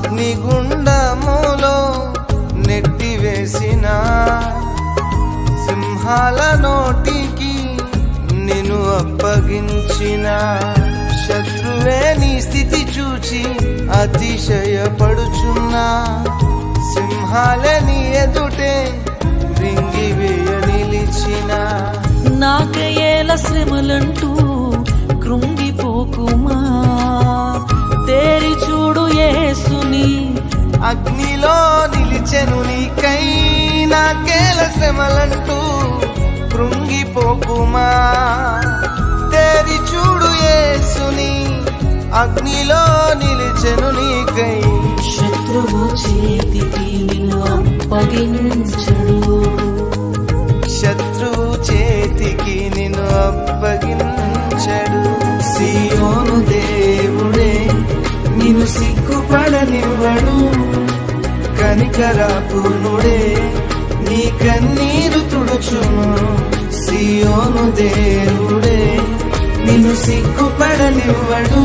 అగ్నిగుండములో నెట్టివేసిన సింహాల నోటికి నిన్ను అప్పగించిన శత్రువే నీ స్థితి చూచి అతిశయపడుచున్నా సింహాలే నీ ఎదుటే రింగివేయ నిలిచిన నాకయేల శ్రమలంటూ కృంగిపోకుమా తేరి చూడు యేసుని అగ్నిలో నిలిచెను నీకై నాకేల శ్రమలంటూ కృంగిపోకుమా తేరి చూడు యేసుని అగ్నిలో నిలిచెను నీకై శత్రువు చేతికి నిన్ను అప్పగించడు శత్రువు చేతికి నిన్ను అప్పగించడు సీయోను దేవుడే నిన్ను సిగ్గుపడనివ్వడు కనికరాపూర్ణుడే నీ కన్నీరు తుడుచును సీయోను దేవుడే నిన్ను సిగ్గుపడనివ్వడు